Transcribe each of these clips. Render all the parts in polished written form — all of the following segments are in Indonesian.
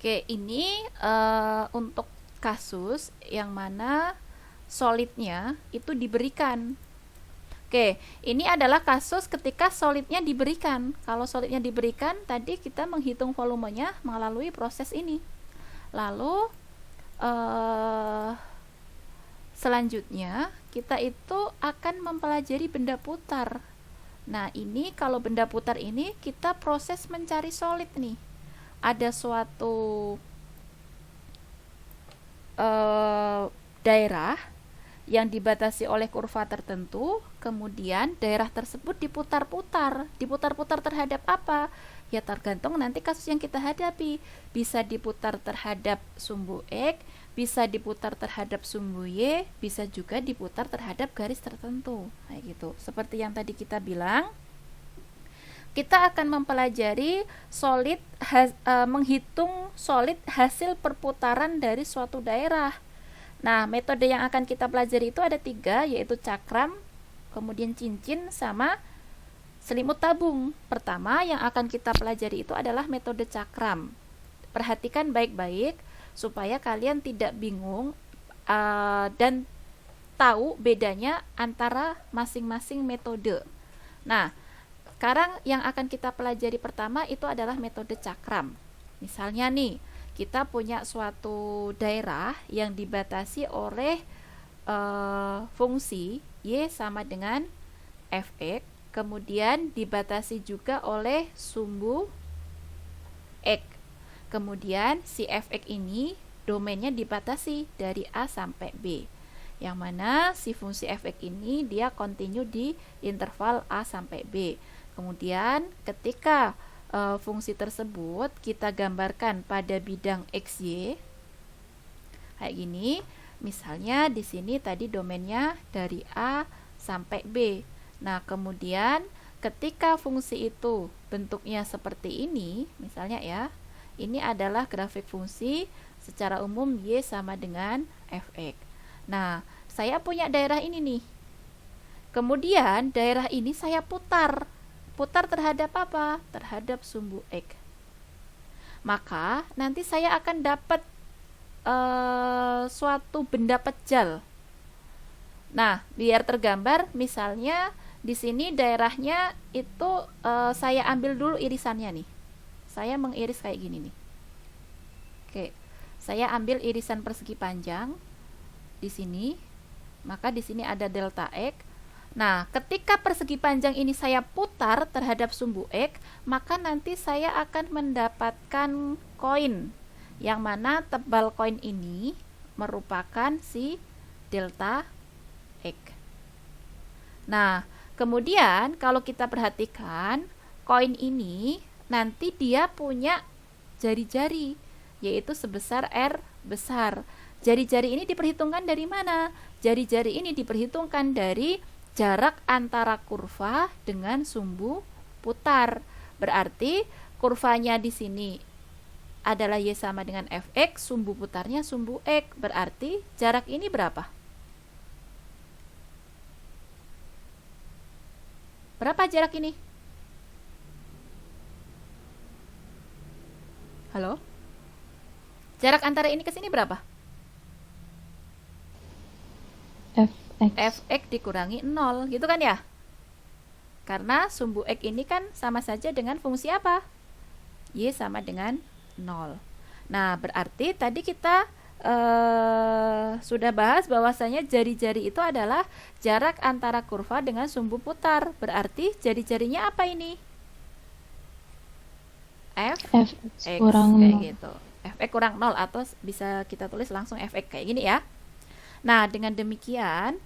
Oke, ini untuk kasus yang mana solidnya itu diberikan. Oke, ini adalah kasus ketika solidnya diberikan. Kalau solidnya diberikan, tadi kita menghitung volumenya melalui proses ini. Lalu selanjutnya kita itu akan mempelajari benda putar. Nah, ini kalau benda putar ini kita proses mencari solid nih. Ada suatu daerah yang dibatasi oleh kurva tertentu, kemudian daerah tersebut diputar-putar. Diputar-putar terhadap apa? Ya tergantung nanti kasus yang kita hadapi. Bisa diputar terhadap sumbu X, bisa diputar terhadap sumbu Y, bisa juga diputar terhadap garis tertentu. Kayak gitu. Seperti yang tadi kita bilang, kita akan mempelajari menghitung solid hasil perputaran dari suatu daerah. Nah, metode yang akan kita pelajari itu ada 3, yaitu cakram, kemudian cincin, sama selimut tabung. Pertama yang akan kita pelajari itu adalah metode cakram. Perhatikan baik-baik supaya kalian tidak bingung dan tahu bedanya antara masing-masing metode. Nah, sekarang yang akan kita pelajari pertama itu adalah metode cakram. Misalnya nih, kita punya suatu daerah yang dibatasi oleh fungsi Y sama dengan fx, kemudian dibatasi juga oleh sumbu X. Kemudian si fx ini domainnya dibatasi dari A sampai B, yang mana si fungsi fx ini dia kontinu di interval A sampai B. Kemudian ketika fungsi tersebut kita gambarkan pada bidang XY kayak gini. Misalnya di sini tadi domainnya dari A sampai B. Nah, kemudian ketika fungsi itu bentuknya seperti ini, misalnya ya, ini adalah grafik fungsi secara umum Y sama dengan fx. Nah, saya punya daerah ini nih. Kemudian daerah ini saya putar. Putar terhadap apa? Terhadap sumbu X. Maka nanti saya akan dapat suatu benda pejal. Nah, biar tergambar, misalnya di sini daerahnya itu saya ambil dulu irisannya nih. Saya mengiris kayak gini nih. Oke, saya ambil irisan persegi panjang di sini. Maka di sini ada delta X. Nah, ketika persegi panjang ini saya putar terhadap sumbu X, maka nanti saya akan mendapatkan koin, yang mana tebal koin ini merupakan si delta X. Nah, kemudian kalau kita perhatikan, koin ini nanti dia punya jari-jari, yaitu sebesar R besar. Jari-jari ini diperhitungkan dari mana? Jari-jari ini diperhitungkan dari jarak antara kurva dengan sumbu putar. Berarti kurvanya di sini adalah Y sama dengan fx, sumbu putarnya sumbu X. Berarti jarak ini berapa? Berapa jarak ini? Halo? Jarak antara ini ke sini berapa? fx. Fx dikurangi 0, gitu kan ya? Karena sumbu X ini kan sama saja dengan fungsi apa? Y sama dengan 0. Nah, berarti tadi kita sudah bahas bahwasanya jari-jari itu adalah jarak antara kurva dengan sumbu putar. Berarti jari-jarinya apa ini? fx Fx, kurang kayak 0. gitu. Fx kurang 0, atau bisa kita tulis langsung Fx kayak gini ya. Nah, dengan demikian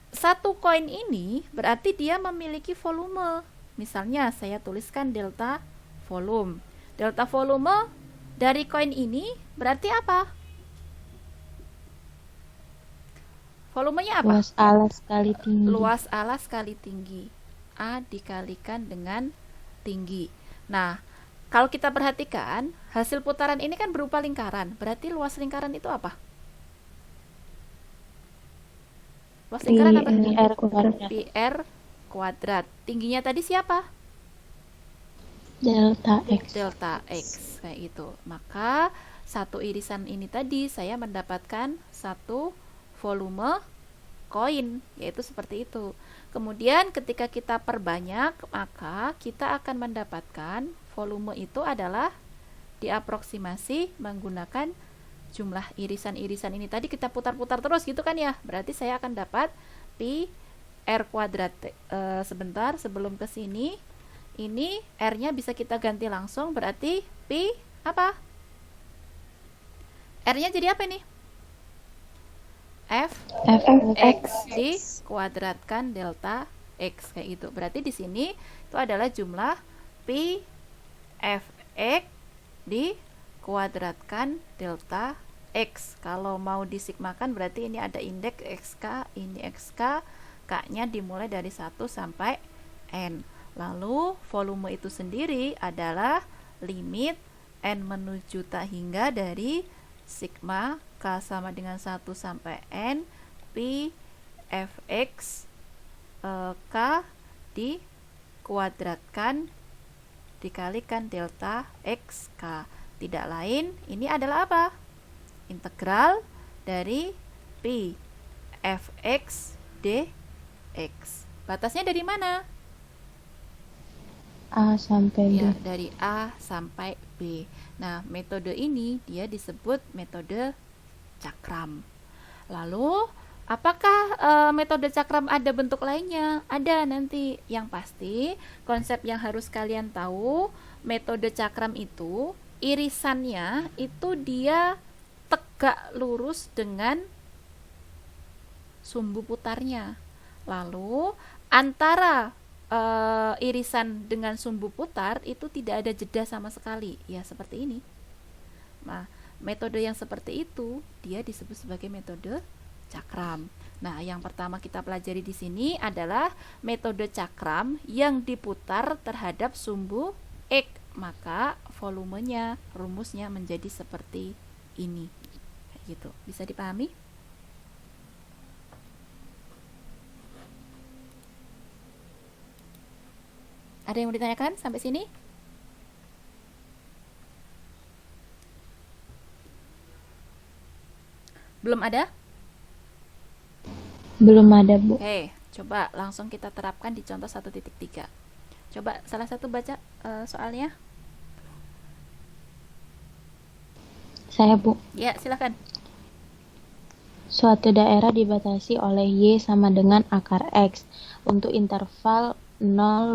satu koin ini berarti dia memiliki volume. Misalnya saya tuliskan delta volume. Delta volume dari koin ini berarti apa? Volumenya apa? Luas alas kali tinggi. Luas alas kali tinggi. A dikalikan dengan tinggi. Nah, kalau kita perhatikan, hasil putaran ini kan berupa lingkaran. Berarti luas lingkaran itu apa? Luas lingkaran apa? Pi R kuadrat. Pi R kuadrat. Tingginya tadi siapa? delta X. delta X kayak gitu. Maka satu irisan ini tadi saya mendapatkan satu volume koin, yaitu seperti itu. Kemudian ketika kita perbanyak, maka kita akan mendapatkan volume itu adalah diaproksimasi menggunakan jumlah irisan-irisan ini tadi, kita putar-putar terus gitu kan ya. Berarti saya akan dapat pi r kuadrat. Sebentar sebelum ke sini, ini r-nya bisa kita ganti langsung, berarti pi apa? R-nya jadi apa nih? F Fx dikuadratkan delta X kayak gitu. Berarti di sini itu adalah jumlah pi Fx dikuadratkan delta X. Kalau mau disigmakan berarti ini ada indeks XK, ini XK, K-nya dimulai dari 1 sampai N. Lalu volume itu sendiri adalah limit N menuju tak hingga dari sigma K sama dengan 1 sampai N pi Fx K dikuadratkan dikalikan delta XK. Tidak lain, ini adalah apa? Integral dari pi Fx dx. Batasnya dari mana? A sampai B. Ya, dari A sampai B. Nah, metode ini dia disebut metode cakram. Lalu, apakah metode cakram ada bentuk lainnya? Ada nanti. Yang pasti, konsep yang harus kalian tahu, metode cakram itu irisannya itu dia tegak lurus dengan sumbu putarnya. Lalu, antara irisan dengan sumbu putar itu tidak ada jeda sama sekali, ya seperti ini. Nah, metode yang seperti itu dia disebut sebagai metode cakram. Nah, yang pertama kita pelajari di sini adalah metode cakram yang diputar terhadap sumbu X. Maka volumenya, rumusnya menjadi seperti ini. Kayak gitu. Bisa dipahami? Ada yang mau ditanyakan sampai sini? Belum ada? Belum ada, Bu. Oke, coba langsung kita terapkan di contoh 1.3. Coba salah satu baca soalnya. Saya, Bu. Ya, silakan. Suatu daerah dibatasi oleh Y sama dengan akar X untuk interval 0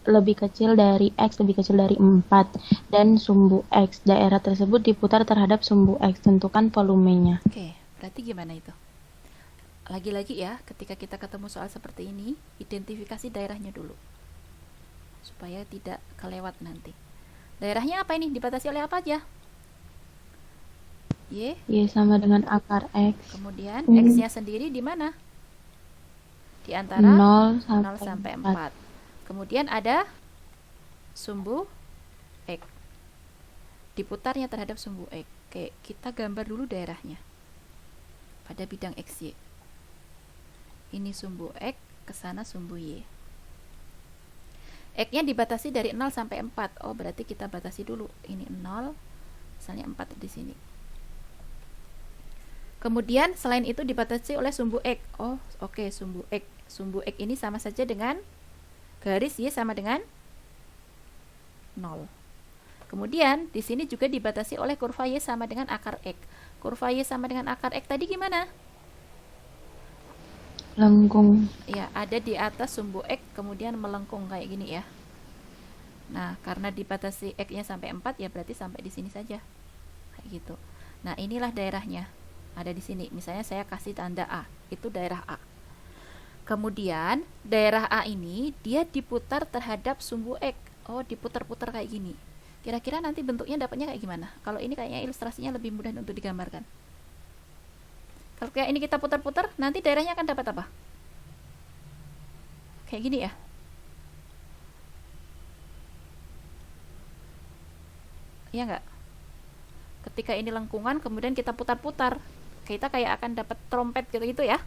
lebih kecil dari X lebih kecil dari 4 dan sumbu X. Daerah tersebut diputar terhadap sumbu X. Tentukan volumenya. Oke, berarti gimana itu? Lagi-lagi ya, ketika kita ketemu soal seperti ini, identifikasi daerahnya dulu supaya tidak kelewat nanti. Daerahnya apa ini? Dibatasi oleh apa aja? Y sama dengan akar X. Kemudian X-nya sendiri di mana? Di antara 0 sampai 4. Kemudian ada sumbu X. Diputarnya terhadap sumbu X. Oke, kita gambar dulu daerahnya pada bidang XY. Ini sumbu X, ke sana sumbu Y. X-nya dibatasi dari 0 sampai 4. Oh, berarti kita batasi dulu. Ini 0, misalnya 4 di sini. Kemudian selain itu dibatasi oleh sumbu X. Oh, oke, sumbu X. Sumbu X ini sama saja dengan garis Y sama dengan 0. Kemudian di sini juga dibatasi oleh kurva Y sama dengan akar X. Kurva Y sama dengan akar X tadi gimana? Lengkung. Ya, ada di atas sumbu X kemudian melengkung kayak gini ya. Nah, karena dibatasi X-nya sampai 4 ya berarti sampai di sini saja. Kayak gitu. Nah, inilah daerahnya. Ada di sini. Misalnya saya kasih tanda A. Itu daerah A. Kemudian daerah A ini dia diputar terhadap sumbu X. Oh, diputar-putar kayak gini. Kira-kira nanti bentuknya dapatnya kayak gimana? Kalau ini kayaknya ilustrasinya lebih mudah untuk digambarkan. Kalau kayak ini kita putar-putar, nanti daerahnya akan dapat apa? Kayak gini ya. Iya nggak? Ketika ini lengkungan, kemudian kita putar-putar, kita kayak akan dapat trompet gitu-gitu ya.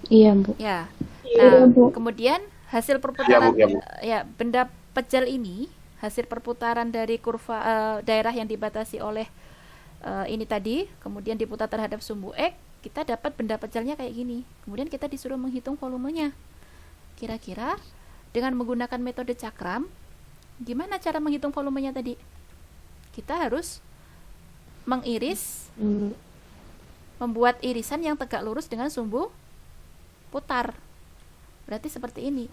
Iya, Bu. Ya. Iya, Nah, Bu. kemudian hasil Ya, perputaran Bu, ya, Bu. ya, benda pejal ini, hasil perputaran dari kurva daerah yang dibatasi oleh ini tadi, kemudian diputar terhadap sumbu X, kita dapat benda pejalnya kayak gini. Kemudian kita disuruh menghitung volumenya. Kira-kira dengan menggunakan metode cakram, gimana cara menghitung volumenya tadi? Kita harus mengiris, Dulu. membuat irisan yang tegak lurus dengan sumbu putar. Berarti seperti ini.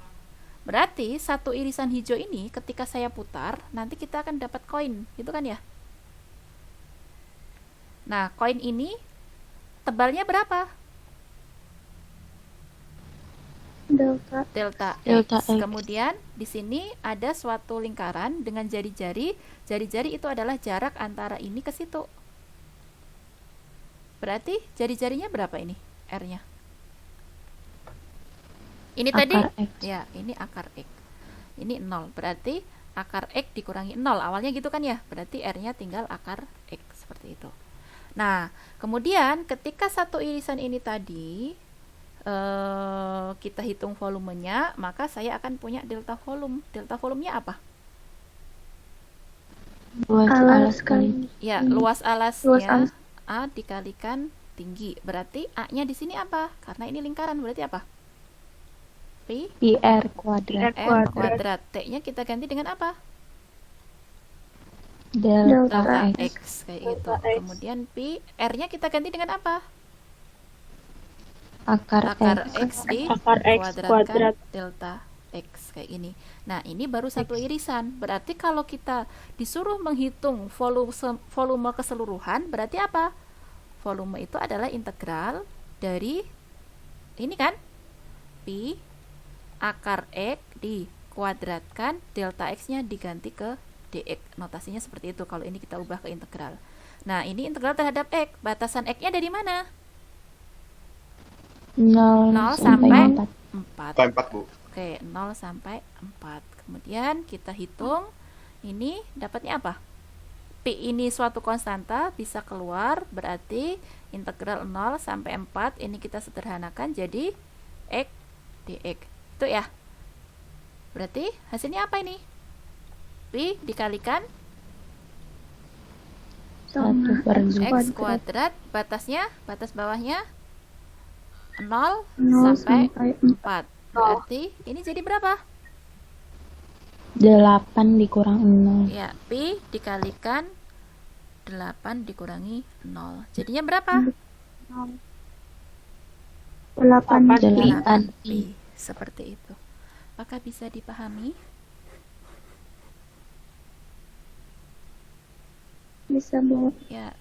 Berarti satu irisan hijau ini ketika saya putar, nanti kita akan dapat koin, gitu kan ya? Nah, koin ini tebalnya berapa? Delta. Delta Delta X. X. Kemudian di sini ada suatu lingkaran dengan jari-jari. Jari-jari itu adalah jarak antara ini ke situ. Berarti jari-jarinya berapa ini? R-nya. Ini tadi Akar X. ya, ini akar X. Ini 0. Berarti akar X dikurangi 0. Awalnya gitu kan ya? Berarti R-nya tinggal akar X seperti itu. Nah, kemudian ketika satu irisan ini tadi kita hitung volumenya, maka saya akan punya delta volume. Delta volumenya apa? Luas alas kali. Ya, luas Luas alasnya alas. A dikalikan tinggi. Berarti A-nya di sini apa? Karena ini lingkaran, berarti apa? Pi PR kuadrat. R kuadrat. T-nya kita ganti dengan apa? Delta Delta X. X kayak gitu. Delta X. Kemudian pi R-nya kita ganti dengan apa? Akar Akar X. X di Akar X kuadratkan kuadrat. delta X kayak ini. Nah, ini baru satu irisan. Berarti kalau kita disuruh menghitung volume keseluruhan, berarti apa? Volume itu adalah integral dari ini kan? Pi akar X dikuadratkan delta X-nya diganti ke dx. Notasinya seperti itu kalau ini kita ubah ke integral. Nah, ini integral terhadap X. Batasan X-nya dari mana? 0 0 sampai sampai 4. 4. Sampai 4, Bu. Oke, 0 sampai 4. Kemudian kita hitung. Ini dapatnya apa? Pi ini suatu konstanta, bisa keluar. Berarti integral 0 sampai 4. Ini kita sederhanakan jadi X dx. Itu ya. Berarti hasilnya apa ini? Pi dikalikan 1 per X kuadrat. Batasnya, batas bawahnya 0 0 sampai sampai 4. Berarti ini jadi berapa? 8 dikurang 0. Ya, Pi dikalikan 8 dikurangi 0. Jadinya berapa? 8 8 Pi. Seperti itu. Apakah bisa dipahami? bisa Bu. Ya,